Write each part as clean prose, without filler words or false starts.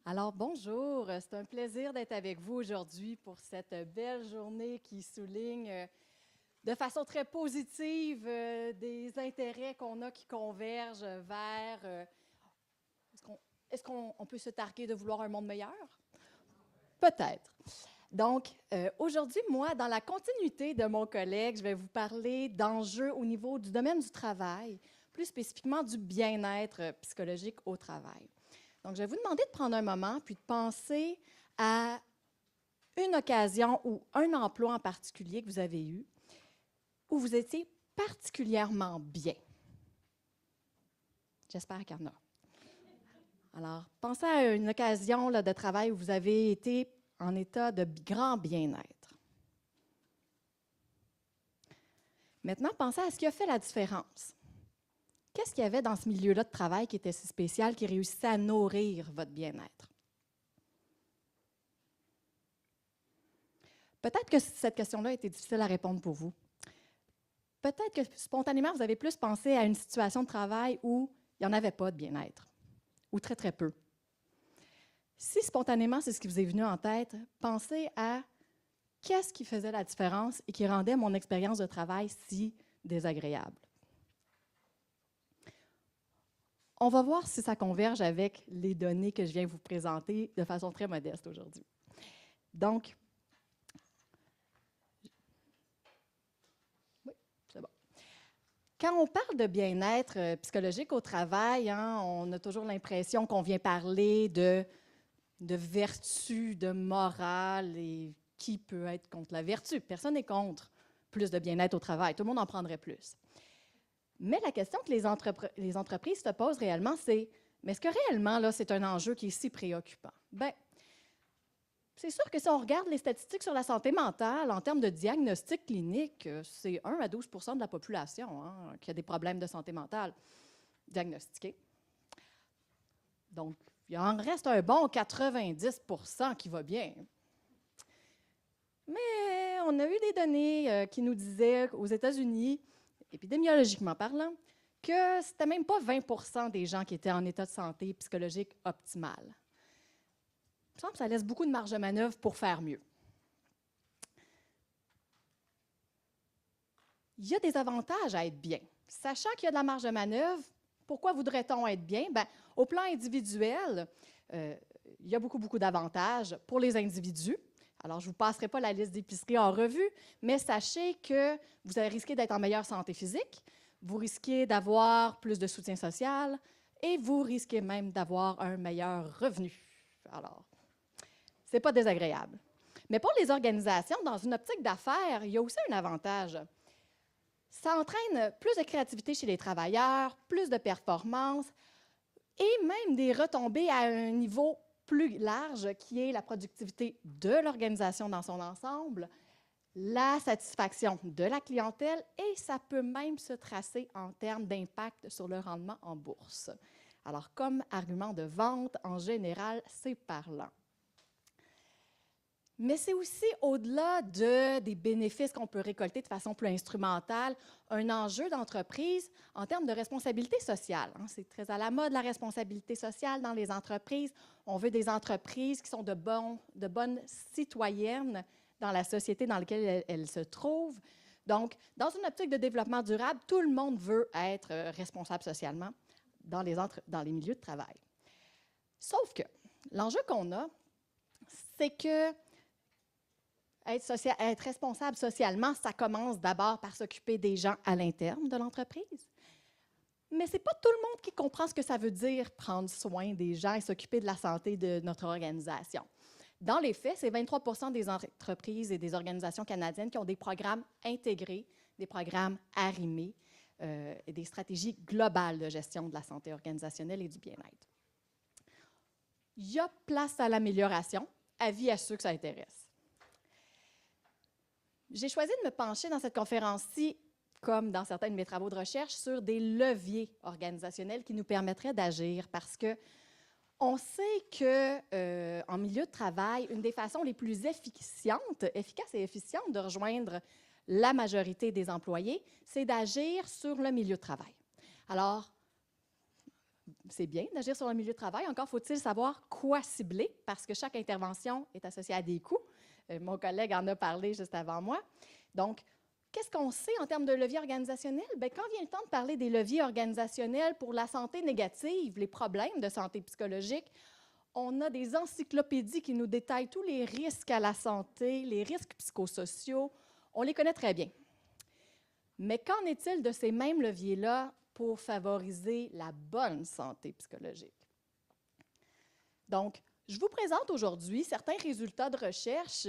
Alors, bonjour, c'est un plaisir d'être avec vous aujourd'hui pour cette belle journée qui souligne de façon très positive des intérêts qu'on a qui convergent vers est-ce qu'on peut se targuer de vouloir un monde meilleur? Peut-être. Donc, aujourd'hui, moi, dans la continuité de mon collègue, je vais vous parler d'enjeux au niveau du domaine du travail, plus spécifiquement du bien-être psychologique au travail. Donc, je vais vous demander de prendre un moment puis de penser à une occasion ou un emploi en particulier que vous avez eu où vous étiez particulièrement bien. J'espère qu'il y en a. Alors, pensez à une occasion là, de travail où vous avez été en état de grand bien-être. Maintenant, pensez à ce qui a fait la différence. Qu'est-ce qu'il y avait dans ce milieu-là de travail qui était si spécial, qui réussissait à nourrir votre bien-être? Peut-être que cette question-là a été difficile à répondre pour vous. Peut-être que spontanément, vous avez plus pensé à une situation de travail où il n'y en avait pas de bien-être, ou très, très peu. Si spontanément, c'est ce qui vous est venu en tête, pensez à qu'est-ce qui faisait la différence et qui rendait mon expérience de travail si désagréable. On va voir si ça converge avec les données que je viens vous présenter de façon très modeste aujourd'hui. Donc, oui, c'est bon. Quand on parle de bien-être psychologique au travail, on a toujours l'impression qu'on vient parler de vertu, de morale, et qui peut être contre la vertu? Personne n'est contre plus de bien-être au travail. Tout le monde en prendrait plus. Mais la question que les entreprises se posent réellement, c'est mais est-ce que réellement, là, c'est un enjeu qui est si préoccupant? Bien, c'est sûr que si on regarde les statistiques sur la santé mentale, en termes de diagnostic clinique, c'est 1 à 12 de la population qui a des problèmes de santé mentale diagnostiqués. Donc, il en reste un bon 90 qui va bien. Mais on a eu des données qui nous disaient qu'aux États-Unis, épidémiologiquement parlant, que c'était même pas 20 des gens qui étaient en état de santé psychologique optimal. Il me semble que ça laisse beaucoup de marge de manœuvre pour faire mieux. Il y a des avantages à être bien. Sachant qu'il y a de la marge de manœuvre, pourquoi voudrait-on être bien? Bien, au plan individuel, il y a beaucoup d'avantages pour les individus. Alors, je ne vous passerai pas la liste d'épiceries en revue, mais sachez que vous risquez d'être en meilleure santé physique, vous risquez d'avoir plus de soutien social et vous risquez même d'avoir un meilleur revenu. Alors, ce n'est pas désagréable. Mais pour les organisations, dans une optique d'affaires, il y a aussi un avantage. Ça entraîne plus de créativité chez les travailleurs, plus de performance et même des retombées à un niveau plus large qui est la productivité de l'organisation dans son ensemble, la satisfaction de la clientèle et ça peut même se tracer en termes d'impact sur le rendement en bourse. Alors, comme argument de vente, en général, c'est parlant. Mais c'est aussi, au-delà des bénéfices qu'on peut récolter de façon plus instrumentale, un enjeu d'entreprise en termes de responsabilité sociale. C'est très à la mode, la responsabilité sociale dans les entreprises. On veut des entreprises qui sont de bonnes citoyennes dans la société dans laquelle elles se trouvent. Donc, dans une optique de développement durable, tout le monde veut être responsable socialement dans les milieux de travail. Sauf que l'enjeu qu'on a, c'est que être responsable socialement, ça commence d'abord par s'occuper des gens à l'interne de l'entreprise. Mais ce n'est pas tout le monde qui comprend ce que ça veut dire prendre soin des gens et s'occuper de la santé de notre organisation. Dans les faits, c'est 23 des entreprises et des organisations canadiennes qui ont des programmes intégrés, des programmes arrimés et des stratégies globales de gestion de la santé organisationnelle et du bien-être. Il y a place à l'amélioration, avis à ceux que ça intéresse. J'ai choisi de me pencher dans cette conférence-ci, comme dans certains de mes travaux de recherche, sur des leviers organisationnels qui nous permettraient d'agir parce que on sait qu'en milieu de travail, une des façons les plus efficaces et efficientes de rejoindre la majorité des employés, c'est d'agir sur le milieu de travail. Alors, c'est bien d'agir sur le milieu de travail. Encore faut-il savoir quoi cibler, parce que chaque intervention est associée à des coûts. Mon collègue en a parlé juste avant moi. Donc, qu'est-ce qu'on sait en termes de levier organisationnel? Bien, quand vient le temps de parler des leviers organisationnels pour la santé négative, les problèmes de santé psychologique, on a des encyclopédies qui nous détaillent tous les risques à la santé, les risques psychosociaux. On les connaît très bien. Mais qu'en est-il de ces mêmes leviers-là pour favoriser la bonne santé psychologique? Donc, je vous présente aujourd'hui certains résultats de recherche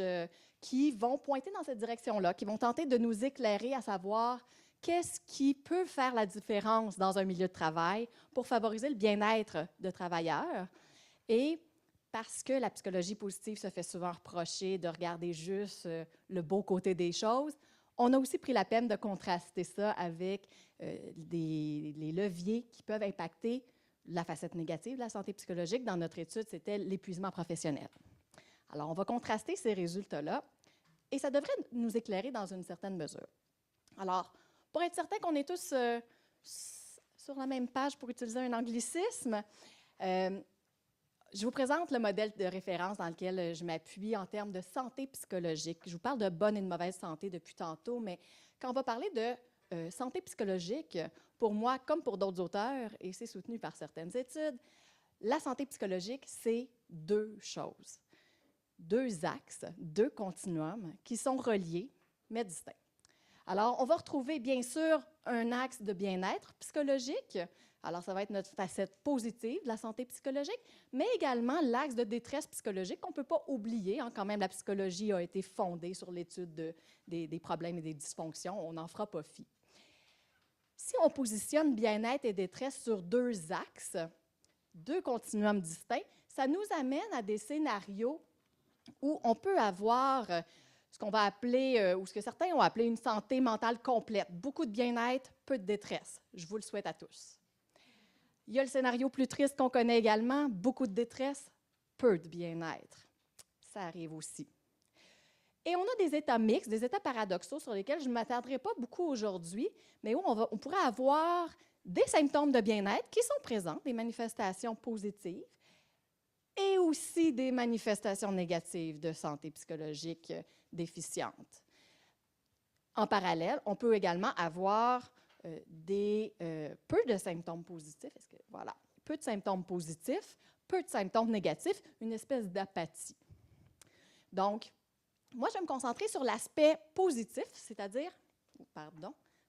qui vont pointer dans cette direction-là, qui vont tenter de nous éclairer à savoir qu'est-ce qui peut faire la différence dans un milieu de travail pour favoriser le bien-être de travailleurs. Et parce que la psychologie positive se fait souvent reprocher de regarder juste le beau côté des choses, on a aussi pris la peine de contraster ça avec les leviers qui peuvent impacter la facette négative de la santé psychologique. Dans notre étude, c'était l'épuisement professionnel. Alors, on va contraster ces résultats-là et ça devrait nous éclairer dans une certaine mesure. Alors, pour être certain qu'on est tous sur la même page pour utiliser un anglicisme, je vous présente le modèle de référence dans lequel je m'appuie en termes de santé psychologique. Je vous parle de bonne et de mauvaise santé depuis tantôt, mais quand on va parler de santé psychologique, pour moi, comme pour d'autres auteurs, et c'est soutenu par certaines études, la santé psychologique, c'est deux choses, deux axes, deux continuums qui sont reliés, mais distincts. Alors, on va retrouver bien sûr un axe de bien-être psychologique. Alors, ça va être notre facette positive de la santé psychologique, mais également l'axe de détresse psychologique qu'on ne peut pas oublier. Quand même, la psychologie a été fondée sur l'étude des problèmes et des dysfonctions. On n'en fera pas fi. Si on positionne bien-être et détresse sur deux axes, deux continuums distincts, ça nous amène à des scénarios où on peut avoir ce qu'on va appeler, ou ce que certains ont appelé une santé mentale complète. Beaucoup de bien-être, peu de détresse. Je vous le souhaite à tous. Il y a le scénario plus triste qu'on connaît également, beaucoup de détresse, peu de bien-être. Ça arrive aussi. Et on a des états mixtes, des états paradoxaux sur lesquels je ne m'attarderai pas beaucoup aujourd'hui, mais où on pourrait avoir des symptômes de bien-être qui sont présents, des manifestations positives, et aussi des manifestations négatives de santé psychologique déficiente. En parallèle, on peut également avoir peu de symptômes positifs. Voilà, peu de symptômes positifs, peu de symptômes négatifs, une espèce d'apathie. Donc, moi, je vais me concentrer sur l'aspect positif, c'est-à-dire,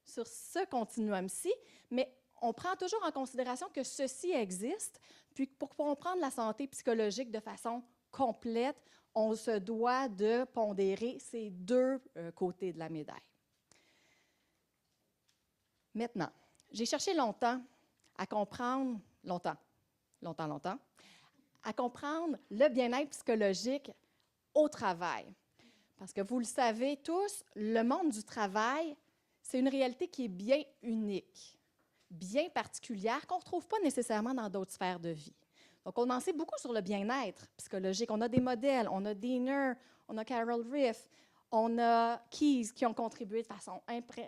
sur ce continuum-ci, mais on prend toujours en considération que ceci existe, puis pour comprendre la santé psychologique de façon complète, on se doit de pondérer ces deux côtés de la médaille. Maintenant, j'ai cherché longtemps à comprendre, à comprendre le bien-être psychologique au travail. Parce que vous le savez tous, le monde du travail, c'est une réalité qui est bien unique, bien particulière, qu'on ne retrouve pas nécessairement dans d'autres sphères de vie. Donc, on en sait beaucoup sur le bien-être psychologique. On a des modèles, on a Diener, on a Carol Riff, on a Keyes qui ont contribué de façon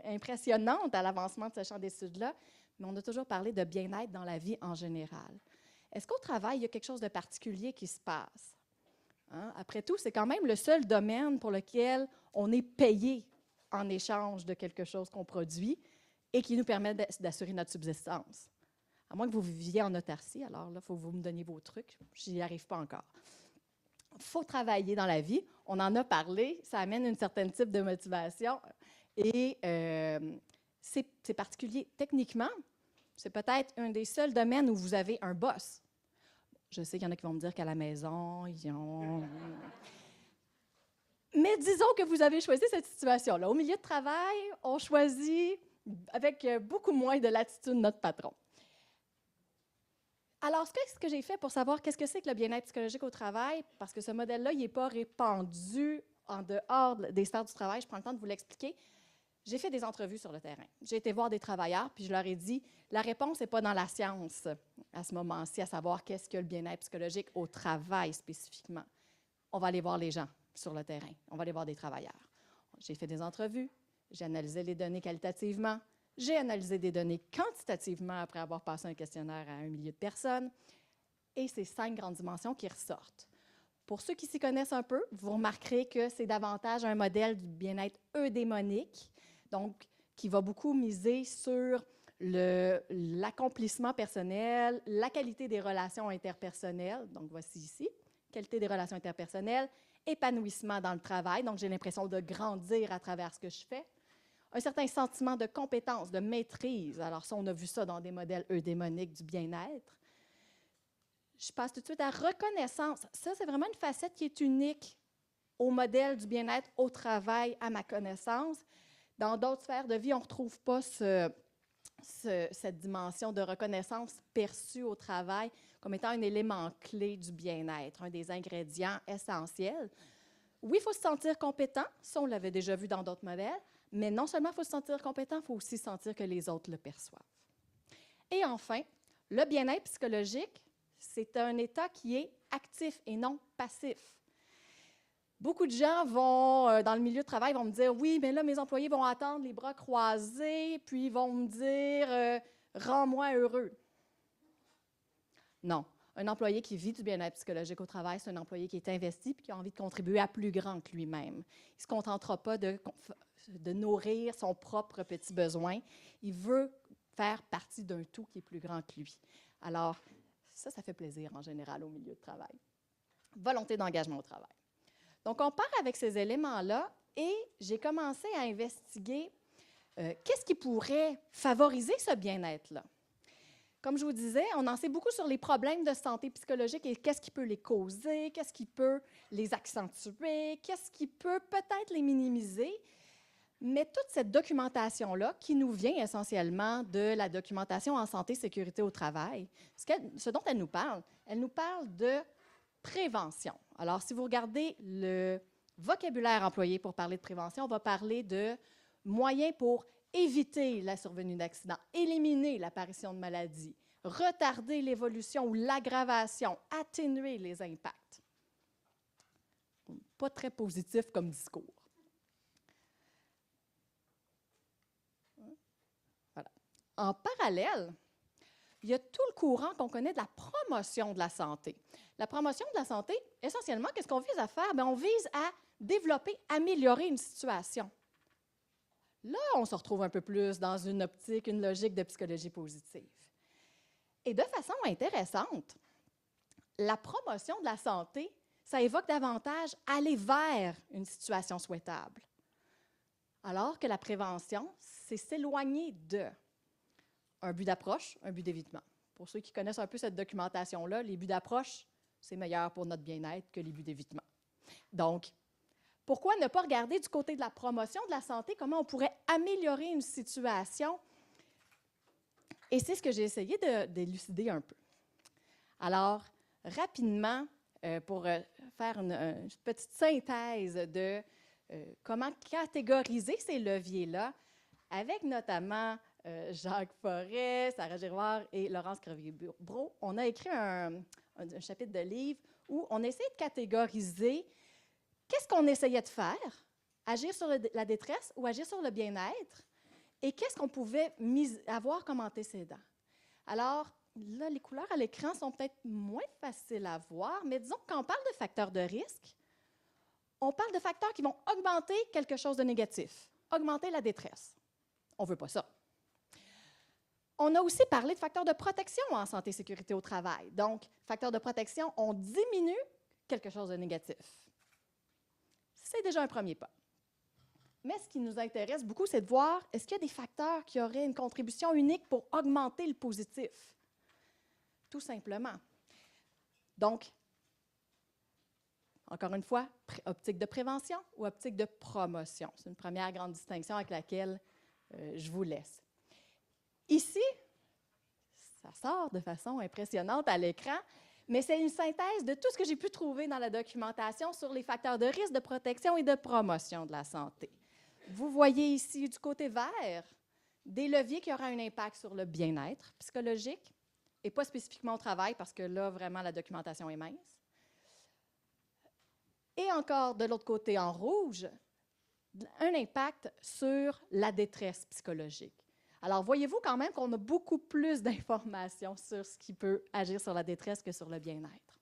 impressionnante à l'avancement de ce champ d'études-là, mais on a toujours parlé de bien-être dans la vie en général. Est-ce qu'au travail, il y a quelque chose de particulier qui se passe? Hein? Après tout, c'est quand même le seul domaine pour lequel on est payé en échange de quelque chose qu'on produit et qui nous permet d'assurer notre subsistance. À moins que vous viviez en autarcie, alors là, il faut que vous me donniez vos trucs. Je n'y arrive pas encore. Il faut travailler dans la vie. On en a parlé. Ça amène un certain type de motivation. Et c'est particulier. Techniquement, c'est peut-être un des seuls domaines où vous avez un boss. Je sais qu'il y en a qui vont me dire qu'à la maison, ils ont... Mais disons que vous avez choisi cette situation-là. Au milieu de travail, on choisit avec beaucoup moins de latitude notre patron. Alors, qu'est-ce que j'ai fait pour savoir qu'est-ce que c'est que le bien-être psychologique au travail? Parce que ce modèle-là, il n'est pas répandu en dehors des sphères du travail. Je prends le temps de vous l'expliquer. J'ai fait des entrevues sur le terrain. J'ai été voir des travailleurs, puis je leur ai dit, la réponse n'est pas dans la science à ce moment-ci, à savoir qu'est-ce que le bien-être psychologique au travail spécifiquement. On va aller voir les gens sur le terrain. On va aller voir des travailleurs. J'ai fait des entrevues, j'ai analysé les données qualitativement, J'ai analysé des données quantitativement après avoir passé un questionnaire à 1 millier de personnes. Et c'est 5 grandes dimensions qui ressortent. Pour ceux qui s'y connaissent un peu, vous remarquerez que c'est davantage un modèle du bien-être eudémonique, donc qui va beaucoup miser sur l'accomplissement personnel, la qualité des relations interpersonnelles, donc voici ici, qualité des relations interpersonnelles, épanouissement dans le travail, donc j'ai l'impression de grandir à travers ce que je fais, un certain sentiment de compétence, de maîtrise, alors ça, on a vu ça dans des modèles eudémoniques du bien-être. Je passe tout de suite à reconnaissance. Ça, c'est vraiment une facette qui est unique au modèle du bien-être au travail, à ma connaissance. Dans d'autres sphères de vie, on ne retrouve pas cette dimension de reconnaissance perçue au travail comme étant un élément clé du bien-être, un des ingrédients essentiels. Oui, il faut se sentir compétent, ça on l'avait déjà vu dans d'autres modèles, mais non seulement il faut se sentir compétent, il faut aussi sentir que les autres le perçoivent. Et enfin, le bien-être psychologique, c'est un état qui est actif et non passif. Beaucoup de gens vont, dans le milieu de travail, vont me dire « Oui, mais là, mes employés vont attendre les bras croisés, puis ils vont me dire « Rends-moi heureux ». Non. Un employé qui vit du bien-être psychologique au travail, c'est un employé qui est investi et qui a envie de contribuer à plus grand que lui-même. Il ne se contentera pas de nourrir son propre petit besoin. Il veut faire partie d'un tout qui est plus grand que lui. Alors, ça fait plaisir en général au milieu de travail. Volonté d'engagement au travail. Donc, on part avec ces éléments-là et j'ai commencé à investiguer qu'est-ce qui pourrait favoriser ce bien-être-là. Comme je vous disais, on en sait beaucoup sur les problèmes de santé psychologique et qu'est-ce qui peut les causer, qu'est-ce qui peut les accentuer, qu'est-ce qui peut peut-être les minimiser. Mais toute cette documentation-là, qui nous vient essentiellement de la documentation en santé et sécurité au travail, ce dont elle nous parle de prévention. Alors, si vous regardez le vocabulaire employé pour parler de prévention, on va parler de moyens pour éviter la survenue d'accidents, éliminer l'apparition de maladies, retarder l'évolution ou l'aggravation, atténuer les impacts. Pas très positif comme discours. Voilà. En parallèle, il y a tout le courant qu'on connaît de la promotion de la santé. La promotion de la santé, essentiellement, qu'est-ce qu'on vise à faire? Bien, on vise à développer, améliorer une situation. Là, on se retrouve un peu plus dans une optique, une logique de psychologie positive. Et de façon intéressante, la promotion de la santé, ça évoque davantage aller vers une situation souhaitable. Alors que la prévention, c'est s'éloigner de un but d'approche, un but d'évitement. Pour ceux qui connaissent un peu cette documentation-là, les buts d'approche, c'est meilleur pour notre bien-être que les buts d'évitement. Donc, pourquoi ne pas regarder du côté de la promotion de la santé, comment on pourrait améliorer une situation? Et c'est ce que j'ai essayé d'élucider un peu. Alors, rapidement, pour faire une petite synthèse de comment catégoriser ces leviers-là, avec notamment Jacques Forest, Sarah Giroir et Laurence Crevier-Brault, on a écrit un chapitre de livre où on essaie de catégoriser qu'est-ce qu'on essayait de faire, agir sur la détresse ou agir sur le bien-être, et qu'est-ce qu'on pouvait avoir comme antécédent. Alors, là, les couleurs à l'écran sont peut-être moins faciles à voir, mais disons que quand on parle de facteurs de risque, on parle de facteurs qui vont augmenter quelque chose de négatif, augmenter la détresse. On ne veut pas ça. On a aussi parlé de facteurs de protection en santé et sécurité au travail. Donc, facteurs de protection, on diminue quelque chose de négatif. C'est déjà un premier pas. Mais ce qui nous intéresse beaucoup, c'est de voir est-ce qu'il y a des facteurs qui auraient une contribution unique pour augmenter le positif? Tout simplement. Donc, encore une fois, optique de prévention ou optique de promotion. C'est une première grande distinction avec laquelle je vous laisse. Ici, ça sort de façon impressionnante à l'écran, mais c'est une synthèse de tout ce que j'ai pu trouver dans la documentation sur les facteurs de risque, de protection et de promotion de la santé. Vous voyez ici, du côté vert, des leviers qui auront un impact sur le bien-être psychologique, et pas spécifiquement au travail, parce que là, vraiment, la documentation est mince. Et encore, de l'autre côté, en rouge, un impact sur la détresse psychologique. Alors, voyez-vous quand même qu'on a beaucoup plus d'informations sur ce qui peut agir sur la détresse que sur le bien-être.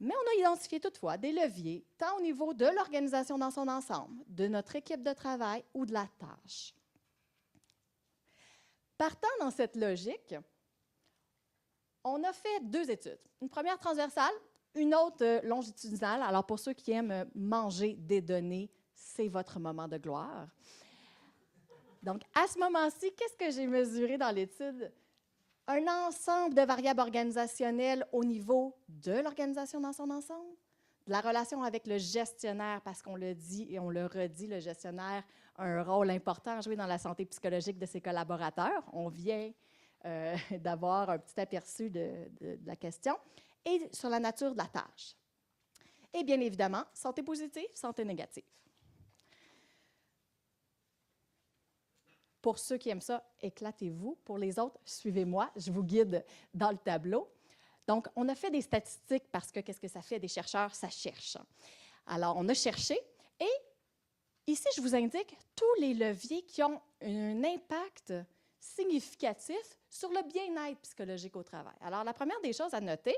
Mais on a identifié toutefois des leviers, tant au niveau de l'organisation dans son ensemble, de notre équipe de travail ou de la tâche. Partant dans cette logique, on a fait 2 études. Une première transversale, une autre longitudinale. Alors, pour ceux qui aiment manger des données, c'est votre moment de gloire. Donc, à ce moment-ci, qu'est-ce que j'ai mesuré dans l'étude? Un ensemble de variables organisationnelles au niveau de l'organisation dans son ensemble, de la relation avec le gestionnaire, parce qu'on le dit et on le redit, le gestionnaire a un rôle important à jouer dans la santé psychologique de ses collaborateurs. On vient d'avoir un petit aperçu de la question, et sur la nature de la tâche. Et bien évidemment, santé positive, santé négative. Pour ceux qui aiment ça, éclatez-vous. Pour les autres, suivez-moi, je vous guide dans le tableau. Donc, on a fait des statistiques parce que qu'est-ce que ça fait des chercheurs? Ça cherche. Alors, on a cherché et ici, je vous indique tous les leviers qui ont un impact significatif sur le bien-être psychologique au travail. Alors, la première des choses à noter,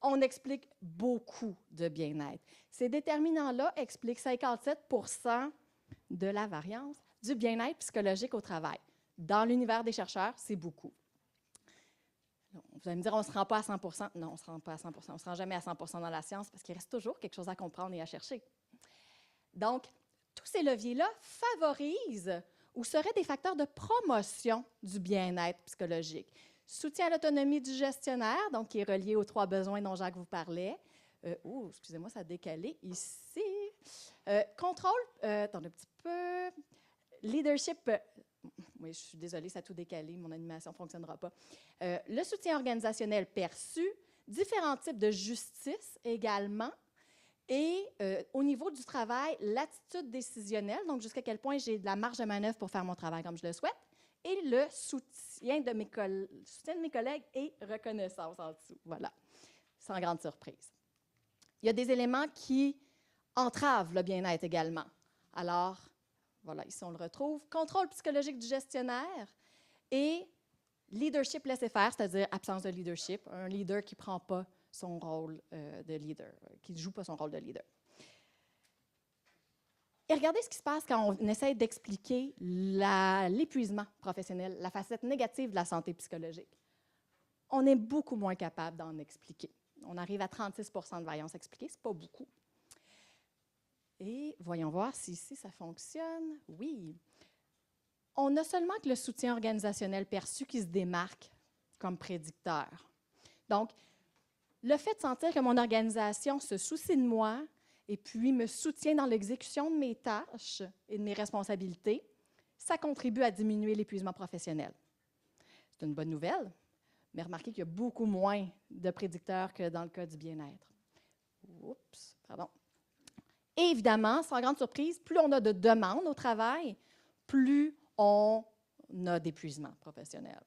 on explique beaucoup de bien-être. Ces déterminants-là expliquent 57% de la variance du bien-être psychologique au travail. Dans l'univers des chercheurs, c'est beaucoup. Vous allez me dire, on ne se rend pas à 100%. Non, on ne se rend pas à 100%. On ne se rend jamais à 100% dans la science parce qu'il reste toujours quelque chose à comprendre et à chercher. Donc, tous ces leviers-là favorisent ou seraient des facteurs de promotion du bien-être psychologique. Soutien à l'autonomie du gestionnaire, donc qui est relié aux 3 besoins dont Jacques vous parlait. Excusez-moi, ça a décalé ici. Contrôle, attendez un petit peu. Leadership, oui, je suis désolée, ça a tout décalé, mon animation ne fonctionnera pas. Le soutien organisationnel perçu, différents types de justice également, et au niveau du travail, l'attitude décisionnelle, donc jusqu'à quel point j'ai de la marge de manœuvre pour faire mon travail comme je le souhaite, et le soutien de mes collègues et reconnaissance en dessous. Voilà, sans grande surprise. Il y a des éléments qui entravent le bien-être également. Alors, voilà, ici on le retrouve. Contrôle psychologique du gestionnaire et leadership laisser-faire, c'est-à-dire absence de leadership, un leader qui ne prend pas son rôle de leader, qui ne joue pas son rôle de leader. Et regardez ce qui se passe quand on essaie d'expliquer l'épuisement professionnel, la facette négative de la santé psychologique. On est beaucoup moins capable d'en expliquer. On arrive à 36% de variance expliquée, ce n'est pas beaucoup. Et voyons voir si ici ça fonctionne. Oui. On a seulement que le soutien organisationnel perçu qui se démarque comme prédicteur. Donc, le fait de sentir que mon organisation se soucie de moi et puis me soutient dans l'exécution de mes tâches et de mes responsabilités, ça contribue à diminuer l'épuisement professionnel. C'est une bonne nouvelle, mais remarquez qu'il y a beaucoup moins de prédicteurs que dans le cas du bien-être. Oups, pardon. Et évidemment, sans grande surprise, plus on a de demandes au travail, plus on a d'épuisement professionnel.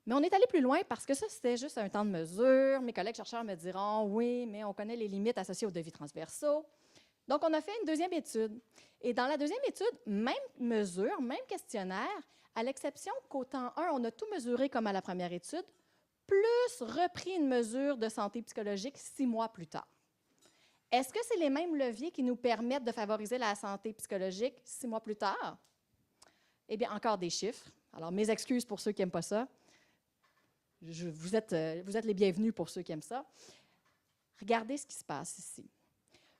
Mais on est allé plus loin parce que ça, c'était juste un temps de mesure. Mes collègues chercheurs me diront, oui, mais on connaît les limites associées aux devis transversaux. Donc, on a fait une deuxième étude. Et dans la deuxième étude, même mesure, même questionnaire, à l'exception qu'au temps 1, on a tout mesuré comme à la première étude, plus repris une mesure de santé psychologique 6 mois plus tard. Est-ce que c'est les mêmes leviers qui nous permettent de favoriser la santé psychologique 6 mois plus tard? Eh bien, encore des chiffres. Alors, mes excuses pour ceux qui n'aiment pas ça. Vous êtes les bienvenus pour ceux qui aiment ça. Regardez ce qui se passe ici.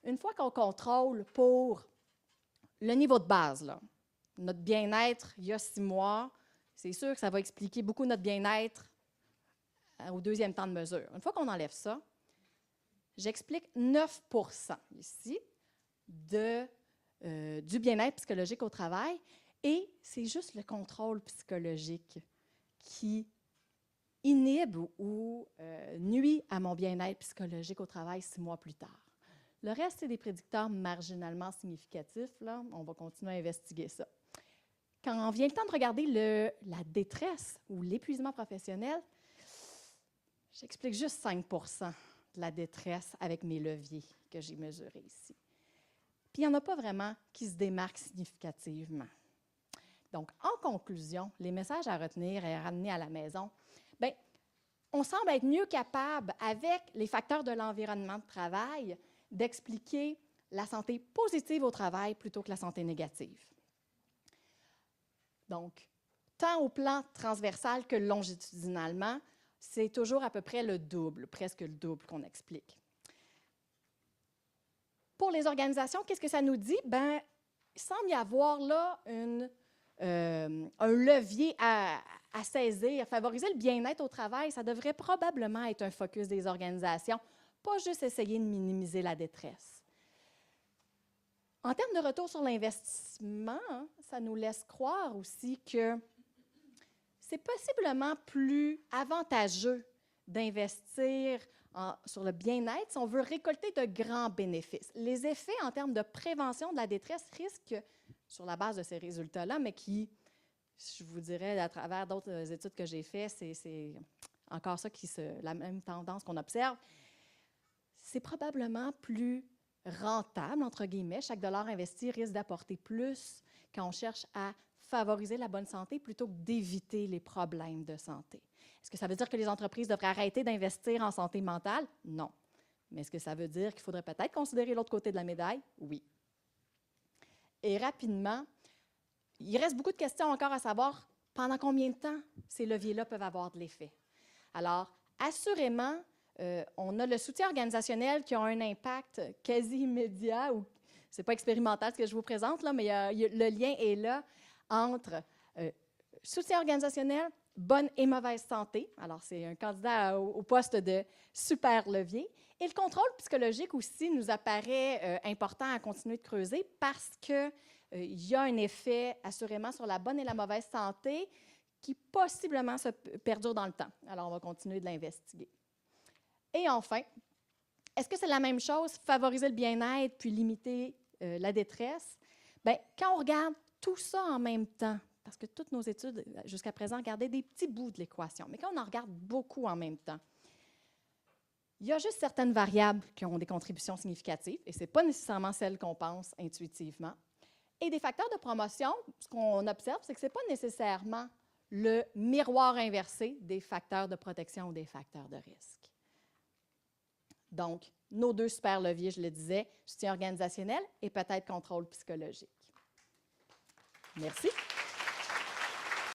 Une fois qu'on contrôle pour le niveau de base, là, notre bien-être il y a 6 mois, c'est sûr que ça va expliquer beaucoup notre bien-être au deuxième temps de mesure. Une fois qu'on enlève ça, j'explique 9% ici du bien-être psychologique au travail et c'est juste le contrôle psychologique qui inhibe ou nuit à mon bien-être psychologique au travail 6 mois plus tard. Le reste, c'est des prédicteurs marginalement significatifs. Là. On va continuer à investiguer ça. Quand vient le temps de regarder la détresse ou l'épuisement professionnel, j'explique juste 5% de la détresse avec mes leviers que j'ai mesurés ici. Puis, il n'y en a pas vraiment qui se démarquent significativement. Donc, en conclusion, les messages à retenir et à ramener à la maison, bien, on semble être mieux capable, avec les facteurs de l'environnement de travail, d'expliquer la santé positive au travail plutôt que la santé négative. Donc, tant au plan transversal que longitudinalement, c'est toujours à peu près le double, presque le double qu'on explique. Pour les organisations, qu'est-ce que ça nous dit? Bien, il semble y avoir là un levier à saisir, favoriser le bien-être au travail. Ça devrait probablement être un focus des organisations, pas juste essayer de minimiser la détresse. En termes de retour sur l'investissement, ça nous laisse croire aussi que c'est possiblement plus avantageux d'investir sur le bien-être si on veut récolter de grands bénéfices. Les effets en termes de prévention de la détresse risquent, sur la base de ces résultats-là, mais qui, je vous dirais, à travers d'autres études que j'ai faites, c'est encore ça la même tendance qu'on observe. C'est probablement plus rentable, entre guillemets. Chaque dollar investi risque d'apporter plus quand on cherche à favoriser la bonne santé plutôt que d'éviter les problèmes de santé. Est-ce que ça veut dire que les entreprises devraient arrêter d'investir en santé mentale? Non. Mais est-ce que ça veut dire qu'il faudrait peut-être considérer l'autre côté de la médaille? Oui. Et rapidement, il reste beaucoup de questions encore à savoir pendant combien de temps ces leviers-là peuvent avoir de l'effet. Alors, assurément, on a le soutien organisationnel qui a un impact quasi immédiat, ou ce n'est pas expérimental ce que je vous présente, là, mais le lien est là entre soutien organisationnel, bonne et mauvaise santé. Alors, c'est un candidat au poste de super levier. Et le contrôle psychologique aussi nous apparaît important à continuer de creuser parce qu'il y a un effet assurément sur la bonne et la mauvaise santé qui possiblement se perdure dans le temps. Alors, on va continuer de l'investiguer. Et enfin, est-ce que c'est la même chose, favoriser le bien-être puis limiter la détresse? Bien, quand on regarde tout ça en même temps, parce que toutes nos études jusqu'à présent regardaient des petits bouts de l'équation, mais quand on en regarde beaucoup en même temps, il y a juste certaines variables qui ont des contributions significatives, et ce n'est pas nécessairement celles qu'on pense intuitivement. Et des facteurs de promotion, ce qu'on observe, c'est que ce n'est pas nécessairement le miroir inversé des facteurs de protection ou des facteurs de risque. Donc, nos deux super leviers, je le disais, soutien organisationnel et peut-être contrôle psychologique. Merci.